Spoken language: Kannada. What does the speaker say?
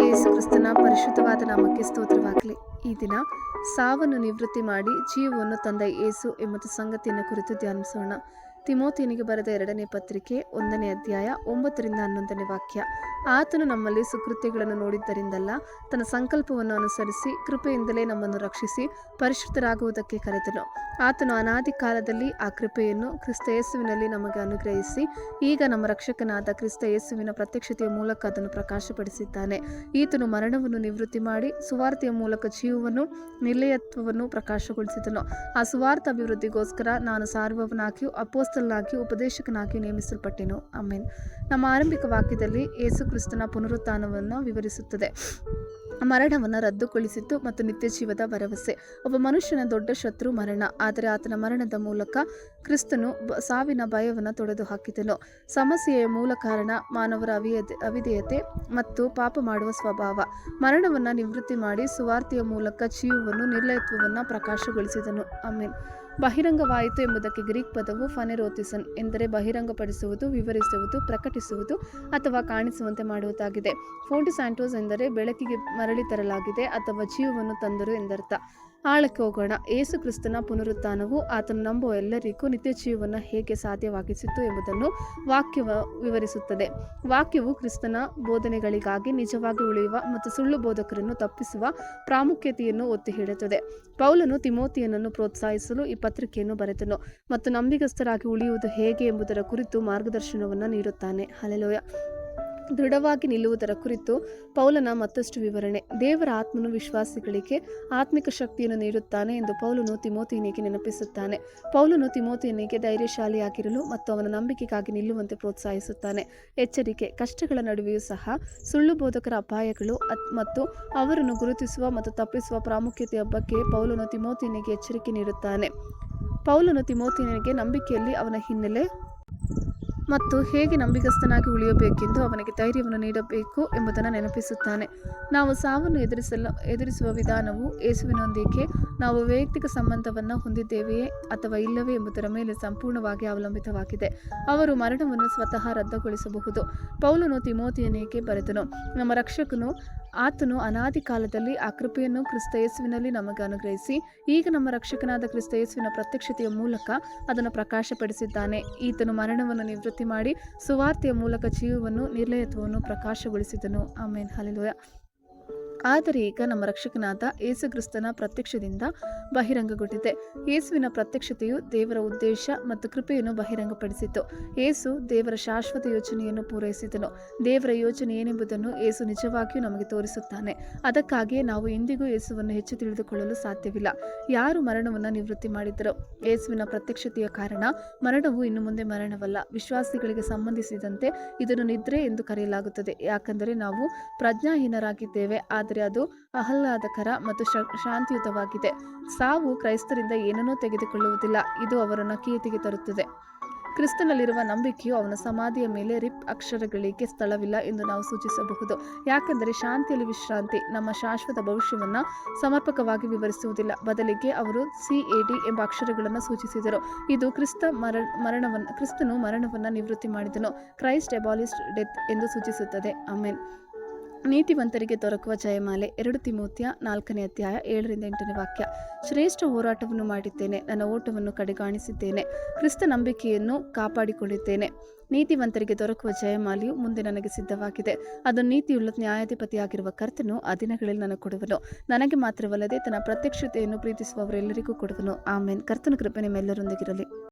ಯೇಸು ಕ್ರಿಸ್ತನ ಪರಿಶುದ್ಧವಾದ ನಾಮಕ್ಕೆ ಸ್ತೋತ್ರವಾಗಲಿ. ಈ ದಿನ ಸಾವನ್ನು ನಿವೃತ್ತಿ ಮಾಡಿ ಜೀವವನ್ನು ತಂದ ಯೇಸು ಎಂಬ ಸಂಗತಿಯನ್ನು ಕುರಿತು ಧ್ಯಾನಿಸೋಣ. ತಿಮೋತಿಯನಿಗೆ ಬರೆದ 2ನೇ ಪತ್ರಿಕೆ 1ನೇ ಅಧ್ಯಾಯ 9ರಿಂದ 11ನೇ ವಾಕ್ಯ. ಆತನು ನಮ್ಮಲ್ಲಿ ಸುಕೃತ್ಯಗಳನ್ನು ನೋಡಿದ್ದರಿಂದಲ್ಲ, ತನ್ನ ಸಂಕಲ್ಪವನ್ನು ಅನುಸರಿಸಿ ಕೃಪೆಯಿಂದಲೇ ನಮ್ಮನ್ನು ರಕ್ಷಿಸಿ ಪರಿಶುದ್ಧರಾಗುವುದಕ್ಕೆ ಕರೆದನು. ಆತನು ಅನಾದಿ ಕಾಲದಲ್ಲಿ ಆ ಕೃಪೆಯನ್ನು ಕ್ರಿಸ್ತ ಯೇಸುವಿನಲ್ಲಿ ನಮಗೆ ಅನುಗ್ರಹಿಸಿ ಈಗ ನಮ್ಮ ರಕ್ಷಕನಾದ ಕ್ರಿಸ್ತ ಯೇಸುವಿನ ಪ್ರತ್ಯಕ್ಷತೆಯ ಮೂಲಕ ಅದನ್ನು ಪ್ರಕಾಶಪಡಿಸಿದ್ದಾನೆ. ಈತನು ಮರಣವನ್ನು ನಿವೃತ್ತಿ ಮಾಡಿ ಸುವಾರ್ತೆಯ ಮೂಲಕ ಜೀವವನ್ನು ನಿರ್ಲಯತ್ವವನ್ನು ಪ್ರಕಾಶಗೊಳಿಸಿದನು. ಆ ಸುವಾರ್ಥ ಅಭಿವೃದ್ಧಿಗೋಸ್ಕರ ನಾನು ಸಾರುವವನಾಗಿಯೂ ಅಪೋಸ್ತಲನಾಗಿಯೂ ಉಪದೇಶಕನಾಗಿಯೂ ನೇಮಿಸಲ್ಪಟ್ಟೆನು. ಆಮೆನ್. ನಮ್ಮ ಆರಂಭಿಕ ವಾಕ್ಯದಲ್ಲಿ ಯೇಸು ಕ್ರಿಸ್ತನ ಪುನರುತ್ಥಾನವನ್ನು ವಿವರಿಸುತ್ತದೆ. ಮರಣವನ್ನು ರದ್ದುಗೊಳಿಸಿತು ಮತ್ತು ನಿತ್ಯ ಜೀವದ ಭರವಸೆ. ಒಬ್ಬ ಮನುಷ್ಯನ ದೊಡ್ಡ ಶತ್ರು ಮರಣ, ಆದರೆ ಆತನ ಮರಣದ ಮೂಲಕ ಕ್ರಿಸ್ತನು ಸಾವಿನ ಭಯವನ್ನು ತೊಡೆದು ಹಾಕಿದನು. ಸಮಸ್ಯೆಯ ಮೂಲ ಕಾರಣ ಮಾನವರ ಅವಿಧೇಯತೆ ಮತ್ತು ಪಾಪ ಮಾಡುವ ಸ್ವಭಾವ. ಮರಣವನ್ನು ನಿವೃತ್ತಿ ಮಾಡಿ ಸುವಾರ್ತೆಯ ಮೂಲಕ ಜೀವವನ್ನು ನಿರ್ಲಯತ್ವವನ್ನು ಪ್ರಕಾಶಗೊಳಿಸಿದನು. ಆಮೆನ್. ಬಹಿರಂಗವಾಯಿತು ಎಂಬುದಕ್ಕೆ ಗ್ರೀಕ್ ಪದವು ಫನೆರೋತಿಸನ್ ಎಂದರೆ ಬಹಿರಂಗಪಡಿಸುವುದು, ವಿವರಿಸುವುದು, ಪ್ರಕಟಿಸುವುದು ಅಥವಾ ಕಾಣಿಸುವಂತೆ ಮಾಡುವುದಾಗಿದೆ. ಫೋಂಟಿಸ್ಯಾಂಟೋಸ್ ಎಂದರೆ ಬೆಳಕಿಗೆ ಮರಳಿ ತರಲಾಗಿದೆ ಅಥವಾ ಜೀವವನ್ನು ತಂದರು ಎಂದರ್ಥ. ಆಳಕ್ಕೆ ಹೋಗೋಣ. ಯೇಸು ಕ್ರಿಸ್ತನ ಪುನರುತ್ಥಾನವು ಆತನು ನಂಬುವ ಎಲ್ಲರಿಗೂ ನಿತ್ಯ ಜೀವವನ್ನು ಹೇಗೆ ಸಾಧ್ಯವಾಗಿಸಿತು ಎಂಬುದನ್ನು ವಾಕ್ಯವು ವಿವರಿಸುತ್ತದೆ. ವಾಕ್ಯವು ಕ್ರಿಸ್ತನ ಬೋಧನೆಗಳಿಗಾಗಿ ನಿಜವಾಗಿ ಉಳಿಯುವ ಮತ್ತು ಸುಳ್ಳು ಬೋಧಕರನ್ನು ತಪ್ಪಿಸುವ ಪ್ರಾಮುಖ್ಯತೆಯನ್ನು ಒತ್ತಿ ಹೇಳುತ್ತದೆ. ಪೌಲನು ತಿಮೋತಿಯನನ್ನು ಪ್ರೋತ್ಸಾಹಿಸಲು ಈ ಪತ್ರಿಕೆಯನ್ನು ಬರೆದನು ಮತ್ತು ನಂಬಿಗಸ್ತರಾಗಿ ಉಳಿಯುವುದು ಹೇಗೆ ಎಂಬುದರ ಕುರಿತು ಮಾರ್ಗದರ್ಶನವನ್ನು ನೀಡುತ್ತಾನೆ. ಹಲ್ಲೆಲೂಯಾ. ದೃಢವಾಗಿ ನಿಲ್ಲುವುದರ ಕುರಿತು ಪೌಲನ ಮತ್ತಷ್ಟು ವಿವರಣೆ. ದೇವರ ಆತ್ಮನು ವಿಶ್ವಾಸಿಗಳಿಗೆ ಆತ್ಮಿಕ ಶಕ್ತಿಯನ್ನು ನೀಡುತ್ತಾನೆ ಎಂದು ಪೌಲನು ತಿಮೋತಿಯನಿಗೆ ನೆನಪಿಸುತ್ತಾನೆ. ಪೌಲನು ತಿಮೋತಿಯನಿಗೆ ಧೈರ್ಯಶಾಲಿಯಾಗಿರಲು ಮತ್ತು ಅವನ ನಂಬಿಕೆಗಾಗಿ ನಿಲ್ಲುವಂತೆ ಪ್ರೋತ್ಸಾಹಿಸುತ್ತಾನೆ. ಎಚ್ಚರಿಕೆ: ಕಷ್ಟಗಳ ನಡುವೆಯೂ ಸಹ ಸುಳ್ಳು ಬೋಧಕರ ಅಪಾಯಗಳು ಮತ್ತು ಅವರನ್ನು ಗುರುತಿಸುವ ಮತ್ತು ತಪ್ಪಿಸುವ ಪ್ರಾಮುಖ್ಯತೆಯ ಬಗ್ಗೆ ಪೌಲನು ತಿಮೋತಿಯನಿಗೆ ಎಚ್ಚರಿಕೆ ನೀಡುತ್ತಾನೆ. ಪೌಲನು ತಿಮೋತಿಯನಿಗೆ ನಂಬಿಕೆಯಲ್ಲಿ ಅವನ ಹಿನ್ನೆಲೆ ಮತ್ತು ಹೇಗೆ ನಂಬಿಗಸ್ತನಾಗಿ ಉಳಿಯಬೇಕೆಂದು ಅವನಿಗೆ ಧೈರ್ಯವನ್ನು ನೀಡಬೇಕು ಎಂಬುದನ್ನು ನೆನಪಿಸುತ್ತಾನೆ. ನಾವು ಸಾವನ್ನು ಎದುರಿಸುವ ವಿಧಾನವು ಯೇಸುವಿನೊಂದಿಗೆ ನಾವು ವೈಯಕ್ತಿಕ ಸಂಬಂಧವನ್ನು ಹೊಂದಿದ್ದೇವೆಯೇ ಅಥವಾ ಇಲ್ಲವೇ ಎಂಬುದರ ಮೇಲೆ ಸಂಪೂರ್ಣವಾಗಿ ಅವಲಂಬಿತವಾಗಿದೆ. ಅವರು ಮರಣವನ್ನು ಸ್ವತಃ ರದ್ದುಗೊಳಿಸಬಹುದು. ಪೌಲನು ತಿಮೋತಿಯನಿಗೆ ಬರೆದನು, ನಮ್ಮ ರಕ್ಷಕನು ಆತನು ಅನಾದಿ ಕಾಲದಲ್ಲಿ ಆ ಕೃಪೆಯನ್ನು ಕ್ರಿಸ್ತ ಯೇಸುವಿನಲ್ಲಿ ನಮಗೆ ಅನುಗ್ರಹಿಸಿ ಈಗ ನಮ್ಮ ರಕ್ಷಕನಾದ ಕ್ರಿಸ್ತ ಯೇಸುವಿನ ಪ್ರತ್ಯಕ್ಷತೆಯ ಮೂಲಕ ಅದನ್ನು ಪ್ರಕಾಶಪಡಿಸಿದ್ದಾನೆ. ಈತನು ಮರಣವನ್ನು ನಿವೃತ್ತಿ ಮಾಡಿ ಸುವಾರ್ತೆಯ ಮೂಲಕ ಜೀವವನ್ನು ನಿರ್ಲಯತ್ವವನ್ನು ಪ್ರಕಾಶಗೊಳಿಸಿದನು. ಆಮೆನ್. ಹಲ್ಲೆಲೂಯಾ. ಆದರೆ ಈಗ ನಮ್ಮ ರಕ್ಷಕನಾದ ಯೇಸು ಕ್ರಿಸ್ತನ ಪ್ರತ್ಯಕ್ಷದಿಂದ ಬಹಿರಂಗಗೊಂಡಿದೆ. ಯೇಸುವಿನ ಪ್ರತ್ಯಕ್ಷತೆಯು ದೇವರ ಉದ್ದೇಶ ಮತ್ತು ಕೃಪೆಯನ್ನು ಬಹಿರಂಗಪಡಿಸಿತು. ಯೇಸು ದೇವರ ಶಾಶ್ವತ ಯೋಜನೆಯನ್ನು ಪೂರೈಸಿದನು. ದೇವರ ಯೋಜನೆ ಏನೆಂಬುದನ್ನು ಯೇಸು ನಿಜವಾಗಿಯೂ ನಮಗೆ ತೋರಿಸುತ್ತಾನೆ. ಅದಕ್ಕಾಗಿಯೇ ನಾವು ಎಂದಿಗೂ ಯೇಸುವನ್ನು ಹೆಚ್ಚು ತಿಳಿದುಕೊಳ್ಳಲು ಸಾಧ್ಯವಿಲ್ಲ. ಯಾರು ಮರಣವನ್ನು ನಿವೃತ್ತಿ ಮಾಡಿದರೋ ಯೇಸುವಿನ ಪ್ರತ್ಯಕ್ಷತೆಯ ಕಾರಣ ಮರಣವು ಇನ್ನು ಮುಂದೆ ಮರಣವಲ್ಲ. ವಿಶ್ವಾಸಿಗಳಿಗೆ ಸಂಬಂಧಿಸಿದಂತೆ ಇದನ್ನು ನಿದ್ರೆ ಎಂದು ಕರೆಯಲಾಗುತ್ತದೆ, ಯಾಕೆಂದರೆ ನಾವು ಪ್ರಜ್ಞಾಹೀನರಾಗಿದ್ದೇವೆ, ಆದರೆ ಅದು ಆಹ್ಲಾದಕರ ಮತ್ತು ಶಾಂತಿಯುತವಾಗಿದೆ. ಸಾವು ಕ್ರೈಸ್ತರಿಂದ ಏನನ್ನೂ ತೆಗೆದುಕೊಳ್ಳುವುದಿಲ್ಲ, ಇದು ಅವರನ್ನು ಕೀರ್ತಿಗೆ ತರುತ್ತದೆ. ಕ್ರಿಸ್ತನಲ್ಲಿರುವ ನಂಬಿಕೆಯು ಅವನ ಸಮಾಧಿಯ ಮೇಲೆ ರಿಪ್ ಅಕ್ಷರಗಳಿಗೆ ಸ್ಥಳವಿಲ್ಲ ಎಂದು ನಾವು ಸೂಚಿಸಬಹುದು, ಯಾಕೆಂದರೆ ಶಾಂತಿಯಲ್ಲಿ ವಿಶ್ರಾಂತಿ ನಮ್ಮ ಶಾಶ್ವತ ಭವಿಷ್ಯವನ್ನು ಸಮರ್ಪಕವಾಗಿ ವಿವರಿಸುವುದಿಲ್ಲ. ಬದಲಿಗೆ ಅವರು CAD ಎಂಬ ಅಕ್ಷರಗಳನ್ನು ಸೂಚಿಸಿದರು. ಇದು ಕ್ರಿಸ್ತನು ಮರಣವನ್ನು ನಿವೃತ್ತಿ ಮಾಡಿದನು, ಕ್ರೈಸ್ಟ್ ಅಬಾಲಿಸ್ಡ್ ಡೆತ್ ಎಂದು ಸೂಚಿಸುತ್ತದೆ. ಆಮೆನ್. ನೀತಿವಂತರಿಗೆ ದೊರಕುವ ಜಯಮಾಲೆ. 2 ತಿಮೋತಿಯ 4ನೇ ಅಧ್ಯಾಯ 7ರಿಂದ 8ನೇ ವಾಕ್ಯ. ಶ್ರೇಷ್ಠ ಹೋರಾಟವನ್ನು ಮಾಡಿದ್ದೇನೆ, ನನ್ನ ಓಟವನ್ನು ಕಡೆಗಾಣಿಸಿದ್ದೇನೆ, ಕ್ರಿಸ್ತ ನಂಬಿಕೆಯನ್ನು ಕಾಪಾಡಿಕೊಂಡಿದ್ದೇನೆ. ನೀತಿವಂತರಿಗೆ ದೊರಕುವ ಜಯಮಾಲೆಯು ಮುಂದೆ ನನಗೆ ಸಿದ್ಧವಾಗಿದೆ. ಅದು ನೀತಿಯುಳ್ಳ ನ್ಯಾಯಾಧಿಪತಿಯಾಗಿರುವ ಕರ್ತನು ಆ ದಿನಗಳಲ್ಲಿ ನನಗೆ ಕೊಡುವನು. ನನಗೆ ಮಾತ್ರವಲ್ಲದೆ ತನ್ನ ಪ್ರತ್ಯಕ್ಷತೆಯನ್ನು ಪ್ರೀತಿಸುವವರೆಲ್ಲರಿಗೂ ಕೊಡುವನು. ಆಮೆನ್. ಕರ್ತನ ಕೃಪೆ ನಿಮ್ಮೆಲ್ಲರೊಂದಿಗಿರಲಿ.